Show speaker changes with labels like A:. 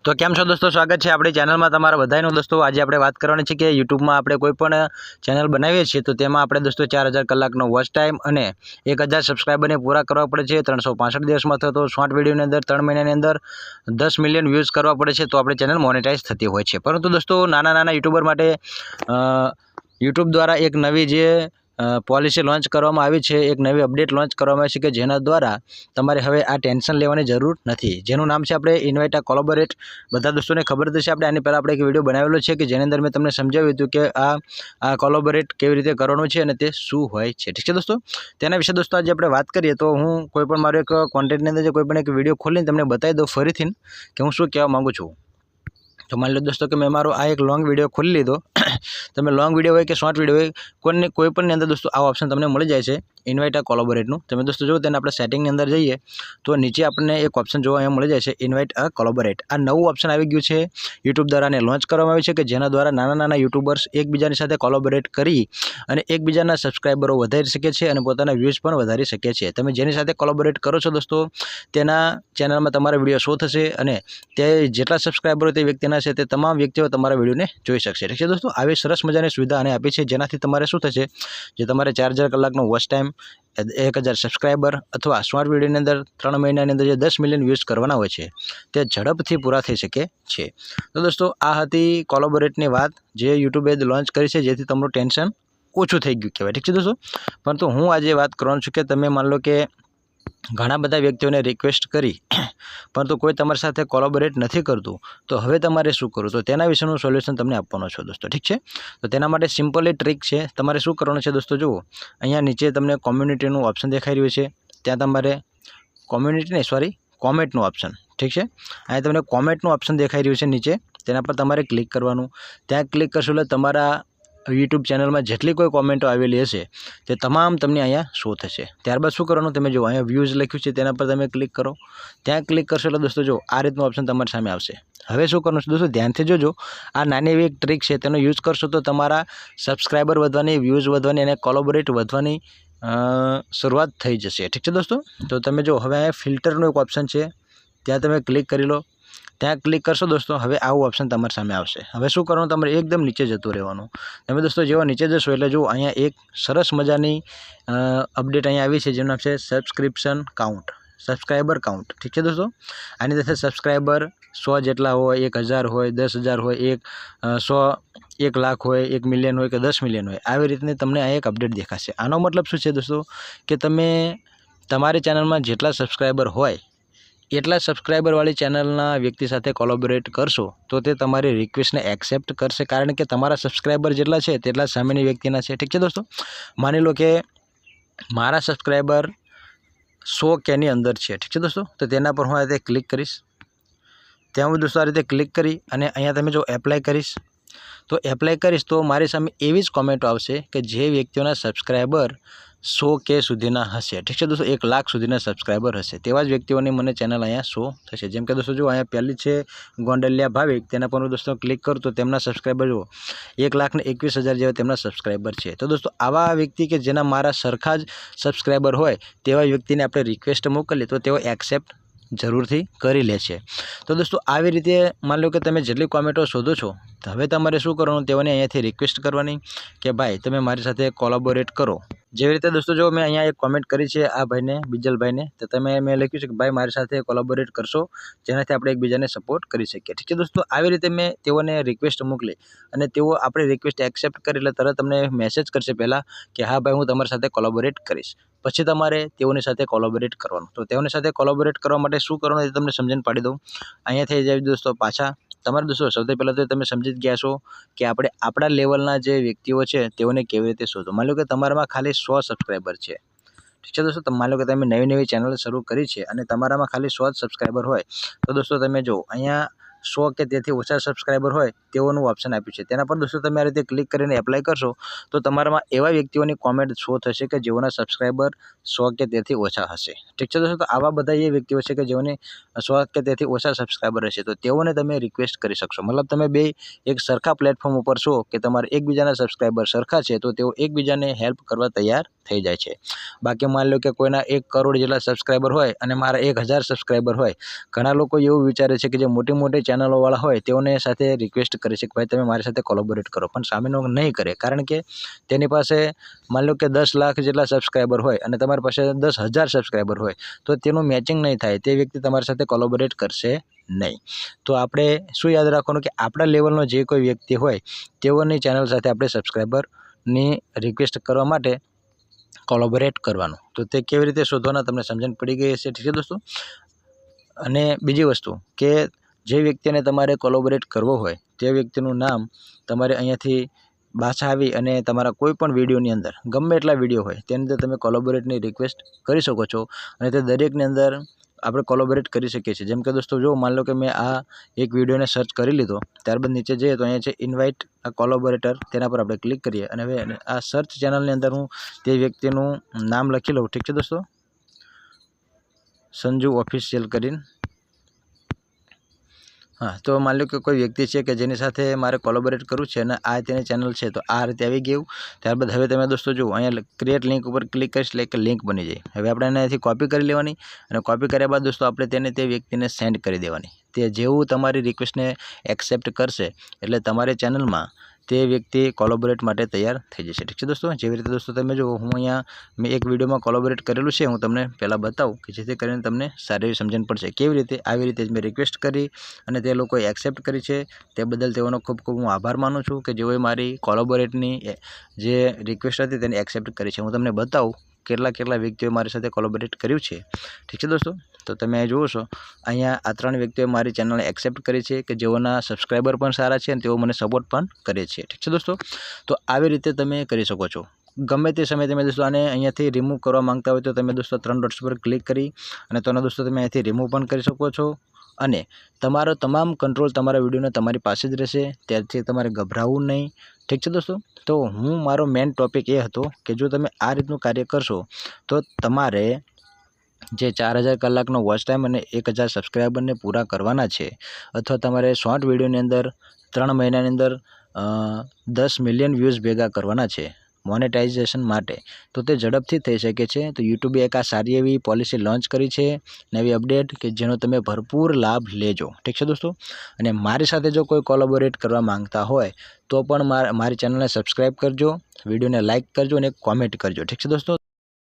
A: तो केम छो दोस्तों, स्वागत है अपनी चैनल में तमारा बधाईनु। दोस्तों आज आपणे बात करवानी छे कि यूट्यूब में आपणे कोईपण चेनल बनावीए छीए तो तेमां आपणे दोस्तों 4000 कलाकनो वॉच टाइम अने 1000 सब्सक्राइबरने पूरा करवा पड़े छे। 365 दिवसमां अथवा तो शॉर्ट विडियोनी अंदर 3 महीनानी अंदर 10 मिलियन व्यूज करवा पड़े छे तो आपणी चेनल मोनेटाइज थती होय छे। परंतु दोस्तों नाना यूट्यूबर माटे यूट्यूब द्वारा एक नवी जे पॉलिसी लॉन्च करवामां आवी छे, एक नवी अपडेट लॉन्च करवामां आवी छे कि जेना द्वारा तमारे हवे आ टेन्शन लेवानी जरूर नथी, जेनुं नाम छे आपणे इन्वाइट आ कोलेबोरेट। बधा दोस्तों ने खबर थशे, आपणे आनी पहेला आपणे एक विडियो बनावेलो छे कि जेनी अंदर मैं तमने समजाव्युं हतुं कि आ कोलेबोरेट केवी रीते करवानुं छे अने ते शुं होय छे। ठीक छे दोस्तों, तेना विषे दोस्तों आज आपणे वात करीए तो हूँ कोईपण मारो एक कॉन्टेंटनी अंदर कोईपण एक विडियो खोलीने तमने बतावी दऊं फरीथी कि हूँ शुं कहेवा मांगु छुं। तो मान लो दोस्तों कि मैं मारो आ एक लॉन्ग विडियो खोली लीधो। तमे लॉन्ग विडियो होय कि शॉर्ट विडियो होय कोईपण अंदर दोस्तों आ ऑप्शन तमने मळी जाय छे इन्वाइट आ कोलेबोरेटनुं। तमे दोस्तों जो तेने आपणे सेटिंगनी अंदर जईए तो नीचे आपणे एक ऑप्शन जोवा अहींया मळी जाय छे इन्वाइट आ कोलेबोरेट। आ नवुं ऑप्शन आवी गयुं छे यूट्यूब द्वारा ने लॉन्च करवामां आव्युं छे कि जेना द्वारा नाना यूट्यूबर्स एकबीजानी साथे कोलेबोरेट करी अने एकबीजाना सब्सक्राइबरो वधारी शके छे अने पोताना व्यूज पण वधारी शके छे। तमे जेनी साथे कोलेबोरेट करो छो दोस्तों तेना चेनलमां तमारा विडियो शो थशे अने ते जेटला सब्सक्राइबरो ते व्यक्तिना छे ते तमाम व्यक्तिओ तमारा विडियोने जोई शकशे। ठीक छे दोस्तों, आवी सरस मजानी सुविधा आने आपी छे जेनाथी तमारे शुं थशे जे तमारे 4000 कलाकनो वॉच टाइम 1000 सब्सक्राइबर अथवा शॉर्ट विडियोनी अंदर 3 महीनानी अंदर जे 10 मिलियन व्यूज करवाना होय छे ते झड़पथी पूरा थई शके छे। तो दोस्तों आ हती कोलेबोरेटनी वात जे यूट्यूबे लॉन्च करी छे जेथी तमनुं टेन्शन ओछुं थई गयुं कहेवाय। ठीक छे दोस्तों, परंतु हूँ आज वात करवानो छुं कि तमे मान लो कि घणा बधा व्यक्तिओने रिक्वेस्ट करी परंतु कोई तमारी साथे कोलेबोरेट नथी करतुं तो हवे तमारे शुं करवुं, तो तेना विशेनुं सोल्यूशन तमने आपवानो छुं दोस्तों। ठीक छे, तो तेना माटे सिम्पल ट्रीक छे। तमारे शुं करवानुं छे दोस्तों, जुओ अहींया नीचे तमने कम्युनिटीनुं ऑप्शन देखाई रह्युं छे, त्यां तमारे कम्युनिटी नहीं सॉरी कॉमेंटनुं ऑप्शन। ठीक है, अहीं तमने कॉमेंटनुं ऑप्शन देखाई रह्युं छे नीचे, तेना पर तमारे क्लिक करवानुं। त्यां क्लिक करशो એટલે तमारा यूट्यूब चेनल में जेटली कोई कॉमेंटो आवेली हशे ते तमाम तमने अहींया शो थशे। त्यारबाद शुं करवानुं, तमे जो अहींया व्यूज लख्युं छे तेना पर तमे क्लिक करो। त्यां क्लिक करशो એટલે दोस्तों जो आ रीतनुं ऑप्शन तमारी सामे आवशे। हवे शुं करवानुं छे दोस्तों, ध्यानथी जोजो, आ नानी एवी एक ट्रीक छे, तेनो यूज करशो तो तमारा सब्सक्राइबर वधवानी, व्यूज वधवानी अने कोलेबोरेट वधवानी शुरुआत थई जशे। ठीक छे दोस्तों, तो तमे जो हवे अहींया फिल्टरनुं एक ऑप्शन छे त्यां तमे क्लिक करी लो। त्यां क्लिक करशो दोस्तों हवे आवुं ऑप्शन तमारी सामे आवशे। हवे शुं करवानुं, तमारे एकदम नीचे जतुं रहेवानुं। तमे दोस्तों जेवा नीचे जशो એટલે जो अहींया एक सरस मजानी अपडेट अहींया आवी छे जेनुं नाम छे सब्सक्रिप्शन काउंट, सब्सक्राइबर काउंट। ठीक है दोस्तों, आनी अंदर सब्सक्राइबर 100 जेटला होय, 1000 होय, 10,000 होय, 100 1 लाख होय, 1 मिलियन होय के 10 मिलियन होय, આવી રીતની તમને આ એક अपडेट દેખાશે। આનો મતલબ શું છે दोस्तों કે તમે તમારી ચેનલમાં જેટલા સબસ્ક્રાઈબર હોય એટલા સબસ્ક્રાઈબરવાળી ચેનલના વ્યક્તિ સાથે કોલેબોરેટ કરશો તો તે તમારી રિક્વેસ્ટને એક્સેપ્ટ કરશે, કારણ કે તમારા સબસ્ક્રાઈબર જેટલા છે તેટલા સામેની વ્યક્તિના છે। ઠીક છે दोस्तों, માની લો કે મારા સબસ્ક્રાઈબર 100K ની અંદર છે। ઠીક છે दोस्तों, તો તેના પર હું આ રીતે ક્લિક કરીશ। ત્યાં હું दोस्तों આ રીતે ક્લિક કરી અને અહીંયા તમે જો એપ્લાય કરીશ તો એપ્લાય કરીશ તો મારી સામે એવી જ કોમેન્ટો આવશે કે જે વ્યક્તિઓના સબસ્ક્રાઈબર 100K સુધીના હશે। ઠીક છે दोस्तों, 1 लाख સુધીના સબસ્ક્રાઈબર હશે તેવા જ વ્યક્તિઓની મને ચેનલ અહીંયા શો થશે। જેમ કે दोस्तों જો અહીંયા પહેલી છે ગોંડલિયા ભાવિક, તેના પર હું दोस्तों ક્લિક કરું તો તેમના સબસ્ક્રાઈબર જુઓ 1,21,000 જેવા તેમના સબસ્ક્રાઈબર છે। તો दोस्तों આવા વ્યક્તિ કે જેના મારા સરખા જ સબસ્ક્રાઈબર હોય તેવા વ્યક્તિને આપણે રિક્વેસ્ટ મોકલીએ તો તેઓ એક્સેપ્ટ જરૂરથી કરી લે છે। તો दोस्तों આવી રીતે માન લો કે તમે જેટલી કોમેન્ટો શોધો છો તો હવે તમારે શું કરવાનું, તેઓને અહીંયાથી રિક્વેસ્ટ કરવાની કે ભાઈ તમે મારી સાથે કોલેબોરેટ કરો। જેવી રીતે दोस्तों જો મેં અહીંયા એક કોમેન્ટ કરી છે આ ભાઈને, બીજલભાઈને, તો તમે મેં લખ્યું છે કે ભાઈ મારી સાથે કોલેબોરેટ કરશો જેનાથી આપણે એકબીજાને સપોર્ટ કરી શકીએ। ઠીક છે दोस्तों, આવી રીતે મેં તેઓને રિક્વેસ્ટ મોકલી અને તેઓ આપણી રિક્વેસ્ટ એક્સેપ્ટ કરી એટલે તરત તમને મેસેજ કરશે પહેલાં કે હા ભાઈ હું તમારી સાથે કોલેબોરેટ કરીશ। પછી તમારે તેઓની સાથે કોલેબોરેટ કરવાનું। તો તેઓની સાથે કોલેબોરેટ કરવા માટે શું કરવાનું એ તમને સમજણ પાડી દઉં। અહીંયાથી જાય दोस्तों પાછા તમારે दोस्तों સૌથી પહેલાં તો તમે સમજી જ ગયા છો કે આપણે આપણા લેવલના જે વ્યક્તિઓ છે તેઓને કેવી રીતે શોધો। માની લો કે તમારામાં ખાલી 100 સબસ્ક્રાઈબર છે। ઠીક છે दोस्तों, માની લો કે તમે નવી ચેનલ શરૂ કરી છે અને તમારામાં ખાલી 100 જ સબસ્ક્રાઈબર હોય તો दोस्तों તમે જો અહીંયા 100 કે તેથી ઓછા સબસ્ક્રાઈબર હોય તેઓનું ઓપ્શન આપ્યું છે, તેના પર दोस्तों તમે આ રીતે ક્લિક કરીને એપ્લાય કરશો તો તમારામાં એવા વ્યક્તિઓની કોમેન્ટ શો થશે કે જેઓના સબસ્ક્રાઈબર 100 કે તેથી ઓછા હશે। ઠીક છે दोस्तों, તો આવા બધા એ વ્યક્તિઓ છે કે જેઓને 100 કે તેથી ઓછા સબસ્ક્રાઈબર હશે તો તેઓને તમે રિક્વેસ્ટ કરી શકશો। મતલબ તમે બે એક સરખા પ્લેટફોર્મ ઉપર છો કે તમારે એકબીજાના સબસ્ક્રાઈબર સરખા છે તો તેઓ એકબીજાને હેલ્પ કરવા તૈયાર થઈ જાય છે। બાકી માની લો કે કોઈના 1 કરોડ જેટલા સબસ્ક્રાઈબર હોય અને મારા 1000 સબસ્ક્રાઈબર હોય, ઘણા લોકો એવું વિચારે છે કે જે મોટી મોટી ચેનલ ચેનલોવાળા હોય તેઓને સાથે રિક્વેસ્ટ કરે છે કે ભાઈ તમે મારી સાથે કોલેબોરેટ કરો, પણ સામેનો નહીં કરે, કારણ કે તેની પાસે માન લો કે 10 લાખ જેટલા સબસ્ક્રાઈબર હોય અને તમારી પાસે 10,000 સબસ્ક્રાઈબર હોય તો તેનું મેચિંગ નહીં થાય, તે વ્યક્તિ તમારી સાથે કોલેબોરેટ કરશે નહીં. તો આપણે શું યાદ રાખવાનું કે આપણા લેવલનો જે કોઈ વ્યક્તિ હોય તેઓની ચેનલ સાથે આપણે સબસ્ક્રાઈબરની રિક્વેસ્ટ કરવા માટે કોલેબોરેટ કરવાનું. તો તે કેવી રીતે શોધવાના તમને સમજણ પડી ગઈ હશે, ઠીક છે દોસ્તો. અને બીજી વસ્તુ કે જે વ્યક્તિને તમારે કોલેબોરેટ કરવો હોય તે વ્યક્તિનું નામ તમારે અહીંયાથી પાછા આવી અને તમારા કોઈ પણ વિડીયોની અંદર ગમે એટલા વિડીયો હોય તેની અંદર તમે કોલેબોરેટની રિક્વેસ્ટ કરી શકો છો અને તે દરેકની અંદર આપણે કોલેબોરેટ કરી શકીએ છીએ. જેમ કે દોસ્તો જો માન લો કે મેં આ એક વિડીયોને સર્ચ કરી લીધો, ત્યારબાદ નીચે જઈએ તો અહીંયા છે ઇન્વાઇટ આ કોલેબોરેટર, તેના પર આપણે ક્લિક કરીએ અને હવે આ સર્ચ ચેનલની અંદર હું તે વ્યક્તિનું નામ લખી લઉં, ઠીક છે દોસ્તો, સંજુ ઓફિશિયલ કરીને. હા, તો માન લો કે કોઈ વ્યક્તિ છે કે જેની સાથે મારે કોલેબોરેટ કરવું છે અને આ તેની ચેનલ છે, તો આ રીતે આવી ગયું. ત્યારબાદ હવે તમે દોસ્તો જુઓ અહીંયા ક્રિએટ લિંક ઉપર ક્લિક કરીશ એટલે એક લિંક બની જાય. હવે આપણે એનાથી કોપી કરી લેવાની અને કોપી કર્યા બાદ દોસ્તો આપણે તેને તે વ્યક્તિને સેન્ડ કરી દેવાની. તે જેવું તમારી રિક્વેસ્ટને એક્સેપ્ટ કરશે એટલે તમારી ચેનલમાં તે વ્યક્તિ કોલેબોરેટ માટે તૈયાર થઈ જશે, ઠીક છે દોસ્તો. જેવી રીતે દોસ્તો તમે જુઓ હું અહીંયા મેં એક વિડીયોમાં કોલેબોરેટ કરેલું છે, હું તમને પહેલાં બતાવું કે જેથી કરીને તમને સારી એવી સમજણ પડશે કેવી રીતે. આવી રીતે જ મેં રિક્વેસ્ટ કરી અને તે લોકોએ એક્સેપ્ટ કરી છે, તે બદલ તેઓનો ખૂબ ખૂબ હું આભાર માનું છું કે જેઓએ મારી કોલેબોરેટની જે રિક્વેસ્ટ હતી તેને એક્સેપ્ટ કરી છે. હું તમને બતાવું કેટલા વ્યક્તિઓએ મારી સાથે કોલેબોરેટ કર્યું છે, ઠીક છે દોસ્તો. તો તમે જુઓ છો અહીંયા આ 3 વ્યક્તિઓએ મારી ચેનલને એક્સેપ્ટ કરી છે કે જેઓના સબસ્ક્રાઈબર પણ સારા છે અને તેઓ મને સપોર્ટ પણ કરે છે, ઠીક છે દોસ્તો. તો આવી રીતે તમે કરી શકો છો. ગમે તે સમયે તમે દોસ્તો આને અહીંયાથી રિમૂવ કરવા માંગતા હોય તો તમે દોસ્તો 3 ડોટ્સ પર ક્લિક કરી અને તેનો દોસ્તો તમે અહીંયાથી રિમૂવ પણ કરી શકો છો અને તમારો તમામ કંટ્રોલ તમારા વિડીયોને તમારી પાસે જ રહેશે, ત્યારથી તમારે ગભરાવું નહીં, ઠીક છે દોસ્તો. તો મારો મેઇન ટોપિક એ હતો કે જો તમે આ રીતનું કાર્ય કરશો તો તમારે જે 4000 કલાકનો વોચ ટાઈમ અને 1000 સબસ્ક્રાઈબરને પૂરા કરવાના છે અથવા તમારે શોર્ટ વિડીયોની અંદર 3 મહિનાની અંદર 10 મિલિયન વ્યૂઝ ભેગા કરવાના છે મોનેટાઇઝેશન માટે, તો તે ઝડપથી થઈ શકે છે. તો યુટ્યુબે એક આ સારી એવી પોલિસી લોન્ચ કરી છે, નવી અપડેટ, કે જેનો તમે ભરપૂર લાભ લેજો, ઠીક છે દોસ્તો. અને મારી સાથે જો કોઈ કોલેબોરેટ કરવા માંગતા હોય તો પણ મારી ચેનલને સબસ્ક્રાઈબ કરજો, વિડીયોને લાઇક કરજો અને કોમેન્ટ કરજો, ઠીક છે દોસ્તો.